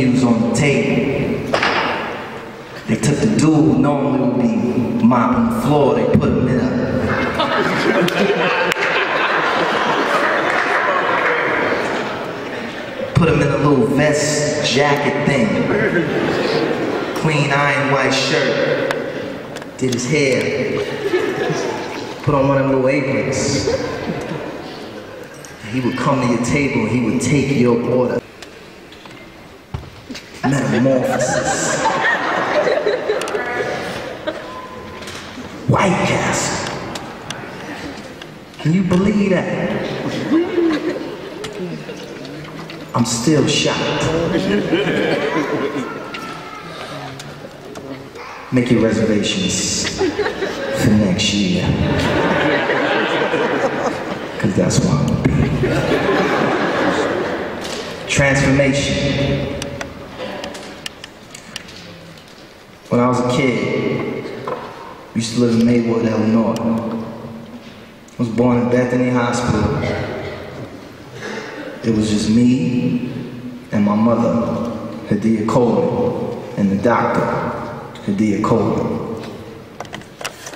menus on the table. They took the dude who normally would be mopping the floor, they put him in a little vest jacket thing. Clean iron white shirt. Did his hair. Put on one of them little aprons. He would come to your table and he would take your order. Metamorphosis. White Castle. Can you believe that? I'm still shocked. Make your reservations for next year. Because that's where I'm gonna be. Transformation. When I was a kid, I used to live in Maywood, Illinois. I was born in Bethany Hospital. It was just me and my mother, Hadia Coleman, and the doctor, Hadia Coleman.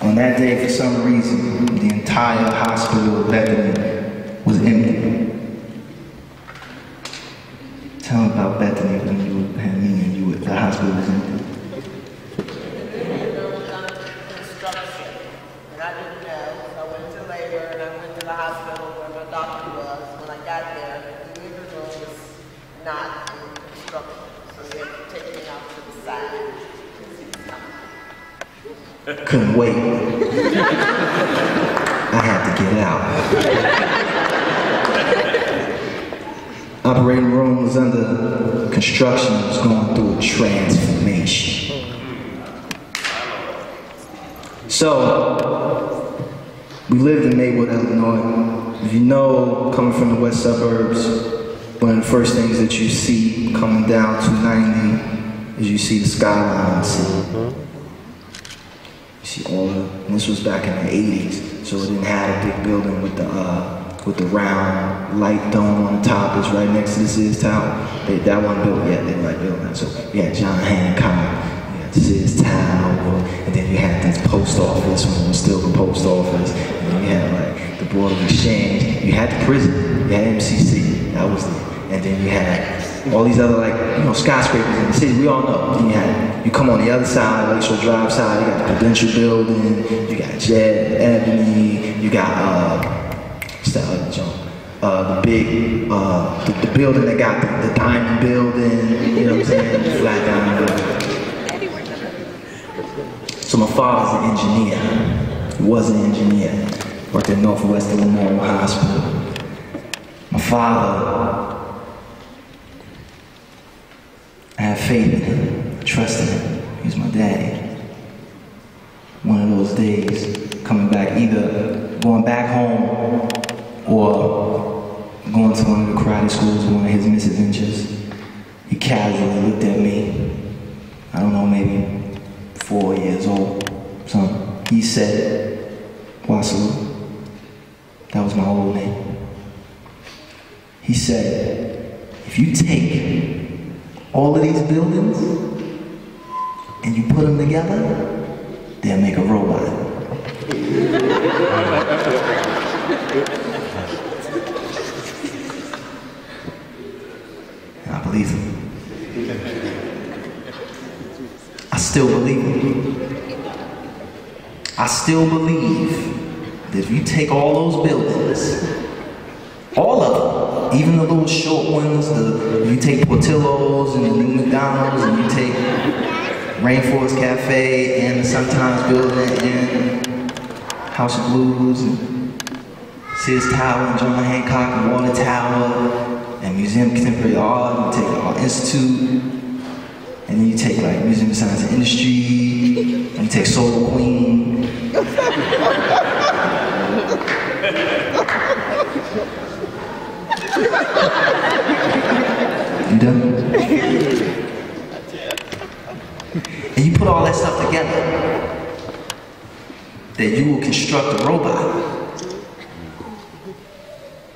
On that day, for some reason, the entire hospital of Bethany was empty. Tell me about Bethany when you had me and you, the hospital was empty. Not in construction, so they had to take me out to the side and see the time. Couldn't wait. I had to get out. Operating room was under construction, it was going through a transformation. So, we lived in Maywood, Illinois. If you know, coming from the west suburbs, one of the first things that you see coming down 290 is you see the skyline. You see all the, and this was back in the 80s, so it didn't have a big building with the round light dome on the top. It's right next to the Sears Tower. That one built, yeah, they like building that. So you had John Hancock, you had the Sears Tower, and then you had this post office when it was still the post office, and then you had like the Board of Exchange, you had the prison, you had MCC, that was the, and then you had all these other, like, you know, skyscrapers in the city, we all know. Then you come on the other side, Lakeshore Drive side, you got the Prudential Building, you got Jet, Ebony, you got, what's that other joint? The big, the building that got the diamond building, you know what I'm saying? The flat diamond building. So my father's an engineer. He was an engineer. Worked at Northwestern Memorial Hospital. My father, I had faith in him, I trusted him. He was my daddy. One of those days, coming back, either going back home or going to one of the karate schools, one of his misadventures, he casually looked at me, I don't know, maybe 4 years old, something. He said, Wasalu. That was my old name. He said, if you take all of these buildings and you put them together, they'll make a robot. And I believe him. I still believe him. I still believe that if you take all those buildings, all of them, even the little short ones, you take Portillo's and the new McDonald's, and you take Rainforest Cafe and the Sometimes Building and House of Blues and Sears Tower and John Hancock and Water Tower and Museum of Contemporary Art, and you take the Art Institute, and then you take like Museum of Science and Industry, and you take Soul Queen. You done? And you put all that stuff together, that you will construct a robot.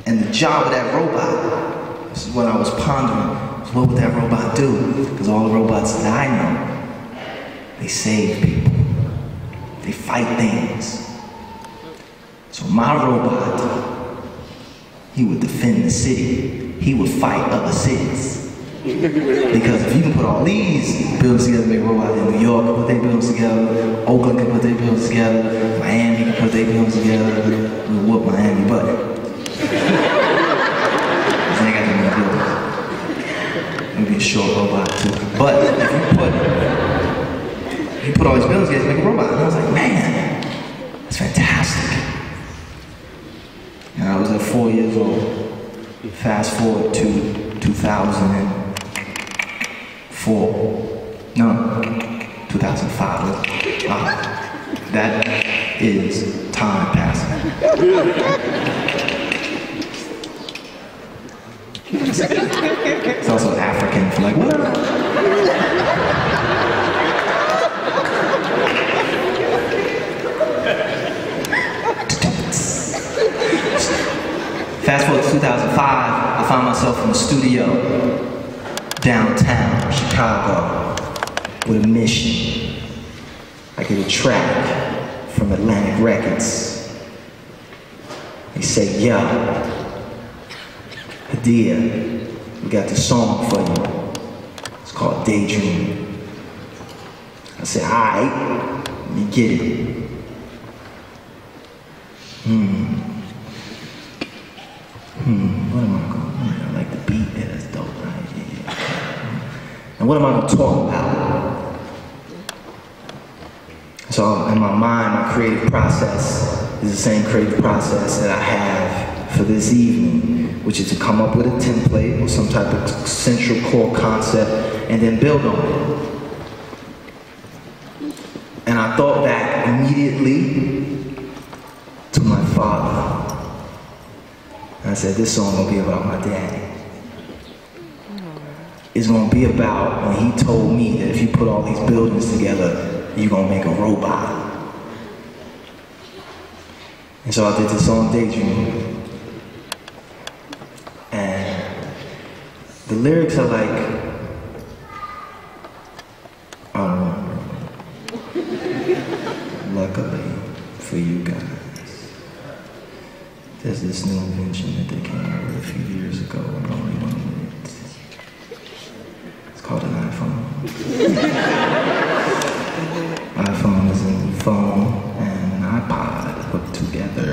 And the job of that robot, this is what I was pondering, what would that robot do? Because all the robots that I know, they save people. They fight things. So my robot, he would defend the city. He would fight other cities. Because if you can put all these buildings together, make robots in New York can put their buildings together, Oakland can put their buildings together, Miami can put their buildings together, we'll whoop Miami butt. They ain't got that many buildings. Maybe a short robot too. But if you put all these buildings together, make a robot. And I was like, man, it's fantastic. And I was at 4 years old. Fast forward to 2004. No, 2005. That is time passing. It's also African for like, what? Fast forward to 2005, I found myself in the studio downtown Chicago with a mission. I get a track from Atlantic Records. They say, yo, Hadia, we got this song for you. It's called Daydream. I said, alright, let me get it. What am I going to, I like the beat there, that's dope, right? Yeah. And what am I going to talk about? So in my mind, my creative process is the same creative process that I have for this evening, which is to come up with a template or some type of central core concept and then build on it. And I thought back immediately to my father. And I said, this song gonna be about my daddy. It's gonna be about when he told me that if you put all these buildings together, you're gonna make a robot. And so I did this song, Daydream. And the lyrics are like, I don't know. Luckily for you guys, there's this new invention that they came out with a few years ago in only 1 minute. It's called an iPhone. iPhone is a phone and an iPod put together.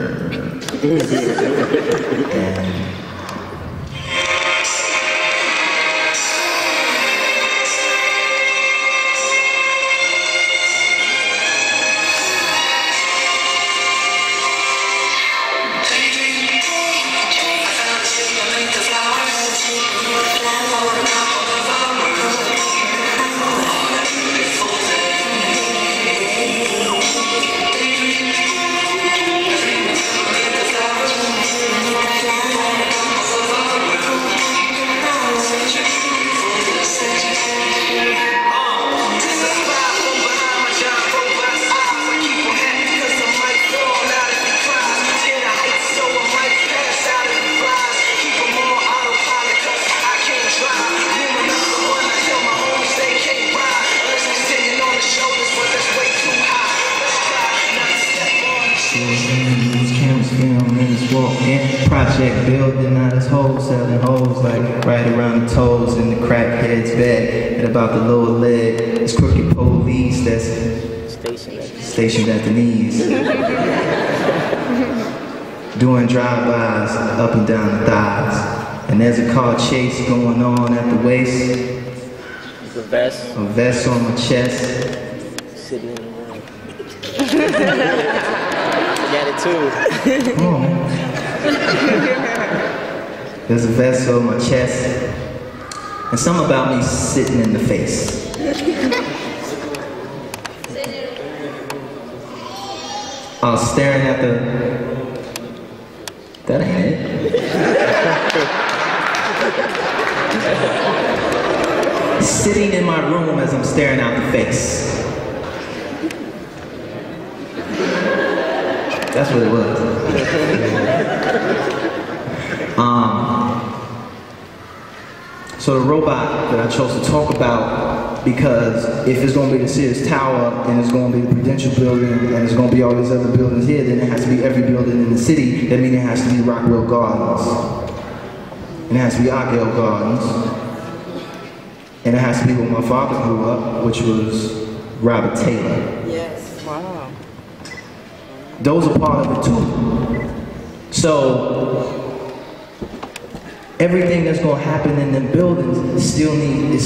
And project building, now this hole selling hoes like right around the toes in the crackhead's bed and about the lower leg. This crooked police that's stationed at the knees, doing drive-bys up and down the thighs. And there's a car chase going on at the waist. A vest on my chest. Sitting in the room. Got it too. Come on, man. There's a vest on my chest, and something about me sitting in the face. I was staring at that ain't it. Sitting in my room as I'm staring out the face. That's what it was. So the robot that I chose to talk about, because if it's going to be the Sears Tower, and it's going to be the Prudential Building, and it's going to be all these other buildings here, then it has to be every building in the city. That means it has to be Rockwell Gardens. And it has to be Argyle Gardens. And it has to be where my father grew up, which was Robert Taylor. Yes. Wow. Those are part of it too. So everything that's gonna happen in them buildings is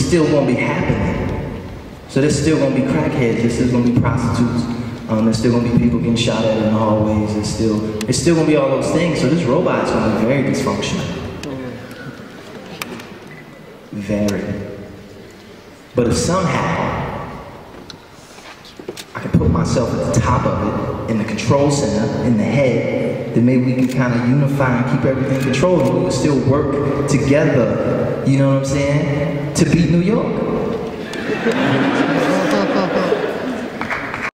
still gonna be happening. So there's still gonna be crackheads, there's still gonna be prostitutes, there's still gonna be people getting shot at in the hallways, it's still gonna be all those things. So this robot is gonna be very dysfunctional. Very. But if somehow I can put myself at the top of it, in the control center, in the head, then maybe we can kind of unify and keep everything controlled, and we can still work together, you know what I'm saying, to beat New York.